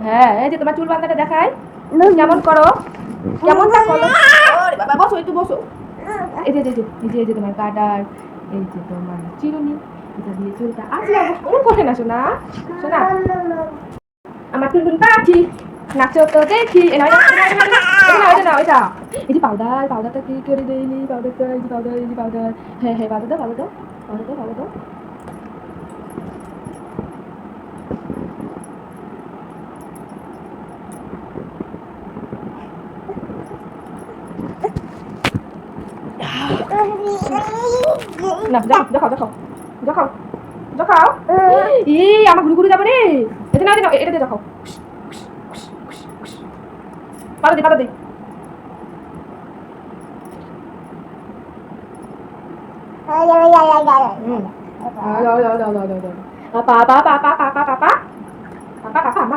হ্যাঁ, এই যে তোমার চুল বাঁধাটা দেখাই কেমন করো, কেমনটা করো। ওরে বাবা, বসো একটু বসো। এই যে তোমার কাটার, এই যে তোমার চিরুনি, এটা দিয়ে চুলটা আজকে ওরকম করে না শোনা, শোনা আমার টুনটুন পাখি নাচো তো দেখি। ওইটা এই যে পাউডারটা কি করে দেয়নি, পাউডারটা এই যে পাউডার, এই যে পাউডার। হ্যাঁ হ্যাঁ, পাউডার দাও, পাউডার দাও, পাউডার দাও, পাউডার দাও। না, দেখাও দেখাও দেখাও দেখাও। ই আমার ঘুরু ঘুরু যাবে রে। এটা না, এটা দিয়ে দেখাও। পাতা দে, পাতা দে।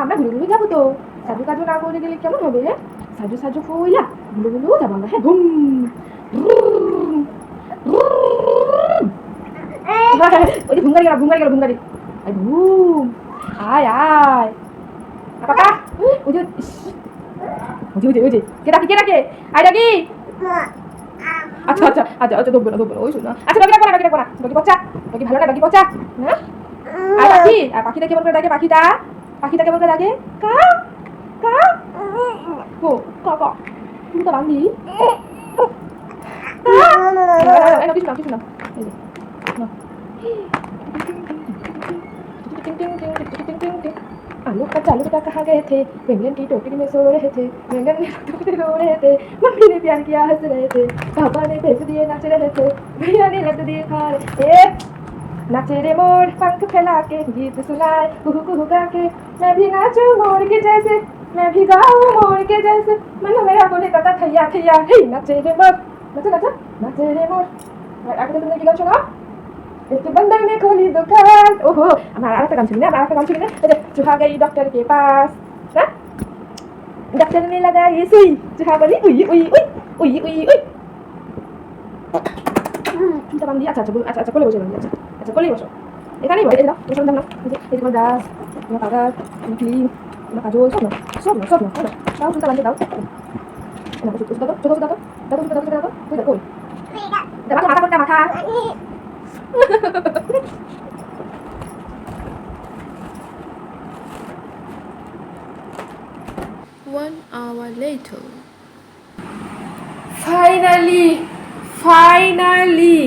আমরা ঘুরে ঘুরে যাবো তো। সাজু কাজু না করে গেলে কেমন হবে? সাজু সাজু কইলা ঘুরে ঘুরে যাবো আমরা। হ্যাঁ, ঘুম ওই যে ঘুমগাড়ি গেল, ঘুমগাড়ি গেল, ঘুমগাড়ি। আয় ঘুম, আয় আয় পাপা। ওই যে ওই যে কে ডাকে, কে ডাকে? আয় ডাকি। আচ্ছা আচ্ছা আচ্ছা আচ্ছা, ধরবো না, ধরবো না, ওই শোনা। আচ্ছা, ডগি ডাকবো না, ডগি ডাকবো না, ডগি পচা, ডগি ভালো না, ডগি পচা। হ্যাঁ, আর পাখি, আর পাখিটা কেমন করে ডাকে? পাখিটা, পাখিটা কেমন করে ডাকে? কা কা ও কা কা। তুমি তো বান্ধি। কিছু না, কিছু না। এই যে आलू का कहाँ गए थे, बैंगन की टोकरी में सो रहे थे, बैंगन की टोकरी रो रहे थे, मम्मी ने प्यार किया हंस रहे थे, पापा ने भेज दिए नाच रहे थे, भैया ने लड्डू दिए खा रहे। नाचे रे मोर पंख फैला के गीत सुनाए कुहू कुहू गा के, मैं भी नाचूं मोर के जैसे, मैं भी गाऊं मोर के जैसे, मन मेरा बोले तथा थैया थैया हे, नाचे रे मोर, नाचे नाचे नाचे रे मोर। आगे तुमने কি গান শোনাও? इसके बंदर ने खोली दुकान। ओहो, हमारा आगे काम सुनिए, हमारा काम सुनिए। चूहा गई डॉक्टर के पास, डॉक्टर ने लगाई सुई, चूहा बोली उई उई उई उई उई उई। চিন্তা বান্ধি। আচ্ছা আচ্ছা আচ্ছা আচ্ছা, কোলে বসে বান্ধি। আচ্ছা আচ্ছা, কোলেই বসো, এখানেই বসে। এই দাও, বসে বান্ধা না। এই যে তোমার ব্রাশ, তোমার পাউডার, তোমার ক্লিন, তোমার কাজল, সব না, সব না, সব না, দাও, চিন্তা বান্ধি দাও। ওষুধ দাও, ছোট ওষুধ দাও, দাও, দাও, দাও, দাও, ওই দেখো, ওই মাথা মাথা কোনটা মাথা। One hour later. Finally, finally.